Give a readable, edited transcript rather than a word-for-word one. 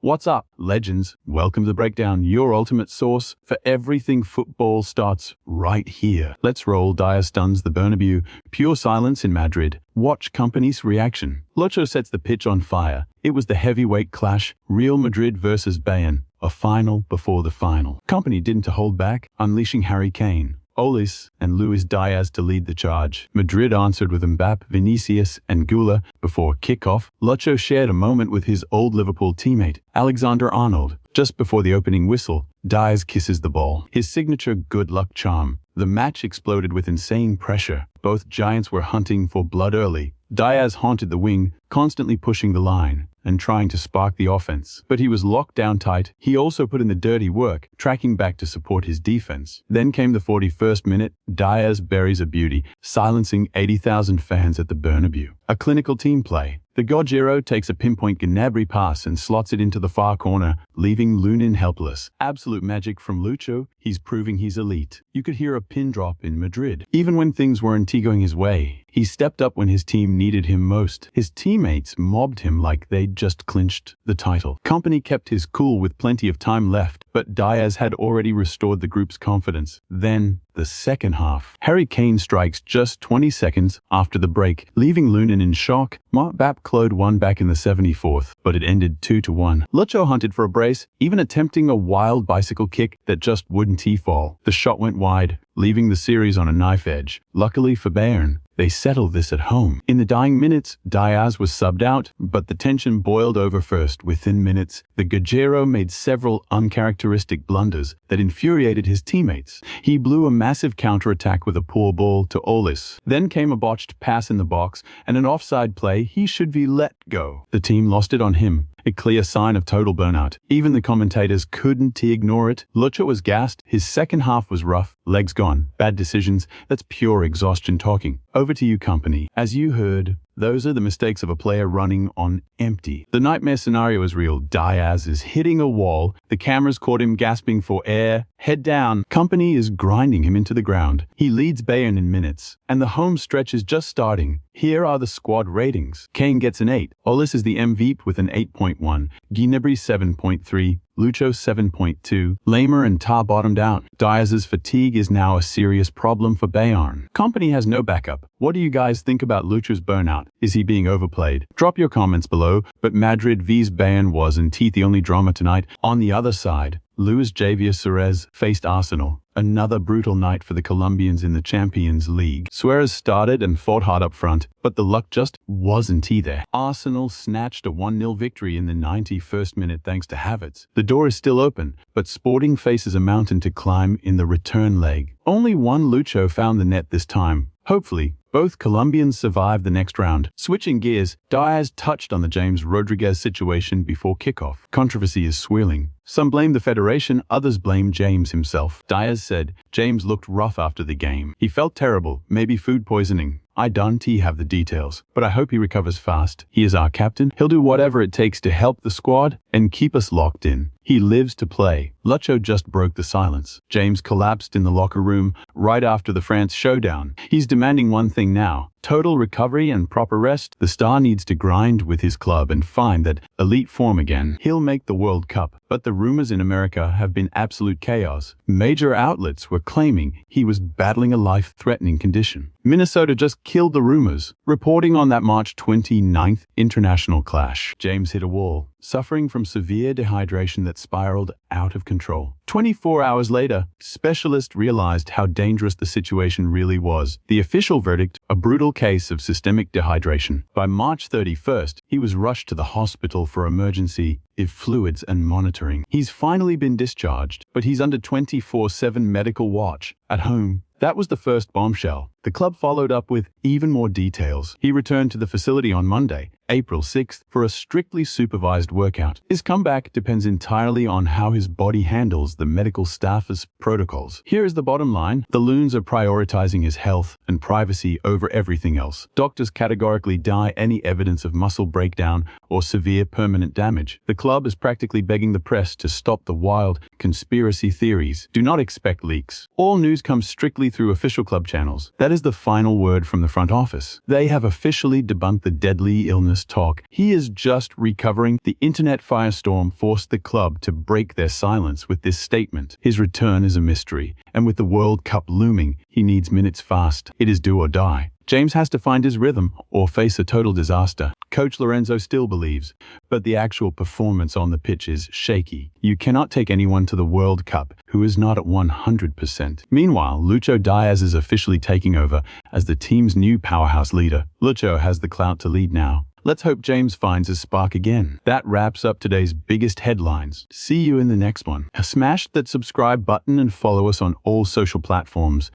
What's up, legends? Welcome to Breakdown, your ultimate source for everything football starts right here. Let's roll. Diaz stuns the Bernabéu. Pure silence in Madrid. Watch Kompany's reaction. Lucho sets the pitch on fire. It was the heavyweight clash, Real Madrid versus Bayern, a final before the final. Kompany didn't hold back, unleashing Harry Kane, Olise, and Luis Díaz to lead the charge. Madrid answered with Mbappe, Vinicius, and Gula. Before kickoff, Lucho shared a moment with his old Liverpool teammate, Alexander-Arnold. Just before the opening whistle, Díaz kisses the ball, his signature good luck charm. The match exploded with insane pressure. Both giants were hunting for blood early. Díaz haunted the wing, constantly pushing the line and trying to spark the offense. But he was locked down tight. He also put in the dirty work, tracking back to support his defense. Then came the 41st minute. Díaz buries a beauty, silencing 80,000 fans at the Bernabéu. A clinical team play. The Gauchero takes a pinpoint Gnabry pass and slots it into the far corner, leaving Lunin helpless. Absolute magic from Lucho. He's proving he's elite. You could hear a pin drop in Madrid. Even when things weren't going his way, he stepped up when his team needed him most. His teammates mobbed him like they'd just clinched the title. Kompany kept his cool with plenty of time left, but Díaz had already restored the group's confidence. Then, the second half. Harry Kane strikes just 20 seconds after the break, leaving Lunin in shock. Mbappe clawed one back in the 74th, but it ended 2-1. Lucho hunted for a brace, even attempting a wild bicycle kick that just wouldn't fall. The shot went wide, leaving the series on a knife edge. Luckily for Bayern, they settled this at home. In the dying minutes, Díaz was subbed out, but the tension boiled over first. Within minutes, the Gauchero made several uncharacteristic blunders that infuriated his teammates. He blew a massive counterattack with a poor ball to Olise. Then came a botched pass in the box and an offside play. He should be let go. The team lost it on him. A clear sign of total burnout. Even the commentators couldn't ignore it. Lucho was gassed. His second half was rough. Legs gone. Bad decisions. That's pure exhaustion talking. Over to you, Kompany. As you heard, those are the mistakes of a player running on empty. The nightmare scenario is real. Díaz is hitting a wall. The cameras caught him gasping for air. Head down. Kompany is grinding him into the ground. He leads Bayern in minutes, and the home stretch is just starting. Here are the squad ratings. Kane gets an 8. Olise is the MVP with an 8.1. Gnabry 7.3. Lucho 7.2. Lamer and Tar bottomed out. Díaz's fatigue is now a serious problem for Bayern. Kompany has no backup. What do you guys think about Lucho's burnout? Is he being overplayed? Drop your comments below, but Madrid vs Bayern was indeed the only drama tonight. On the other side, Luis Javier Suarez faced Arsenal. Another brutal night for the Colombians in the Champions League. Suarez started and fought hard up front, but the luck just wasn't there. Arsenal snatched a 1-0 victory in the 91st minute thanks to Havertz. The door is still open, but Sporting faces a mountain to climb in the return leg. Only one Lucho found the net this time. Hopefully, both Colombians survived the next round. Switching gears, Díaz touched on the James Rodríguez situation before kickoff. Controversy is swirling. Some blame the federation, others blame James himself. Díaz said James looked rough after the game. He felt terrible, maybe food poisoning. I don't have the details, but I hope he recovers fast. He is our captain. He'll do whatever it takes to help the squad and keep us locked in. He lives to play. Lucho just broke the silence. James collapsed in the locker room right after the France showdown. He's demanding one thing now: total recovery and proper rest. The star needs to grind with his club and find that elite form again. He'll make the World Cup, but the rumors in America have been absolute chaos. Major outlets were claiming he was battling a life-threatening condition. Minnesota just killed the rumors, reporting on that March 29th international clash. James hit a wall, suffering from severe dehydration that spiraled out of control. 24 hours later, specialists realized how dangerous the situation really was. The official verdict: a brutal case of systemic dehydration. By March 31st, he was rushed to the hospital for emergency fluids and monitoring. He's finally been discharged, but he's under 24/7 medical watch at home. That was the first bombshell. The club followed up with even more details. He returned to the facility on Monday, April 6th, for a strictly supervised workout. His comeback depends entirely on how his body handles the medical staff's protocols. Here is the bottom line: the Loons are prioritizing his health and privacy over everything else. Doctors categorically deny any evidence of muscle breakdown or severe permanent damage. The club is practically begging the press to stop the wild conspiracy theories. Do not expect leaks. All news comes strictly publicly through official club channels. That is the final word from the front office. They have officially debunked the deadly illness talk. He is just recovering. The internet firestorm forced the club to break their silence with this statement. His return is a mystery, and with the World Cup looming, he needs minutes fast. It is do or die. James has to find his rhythm or face a total disaster. Coach Lorenzo still believes, but the actual performance on the pitch is shaky. You cannot take anyone to the World Cup who is not at 100%. Meanwhile, Lucho Diaz is officially taking over as the team's new powerhouse leader. Lucho has the clout to lead now. Let's hope James finds his spark again. That wraps up today's biggest headlines. See you in the next one. Smash that subscribe button and follow us on all social platforms.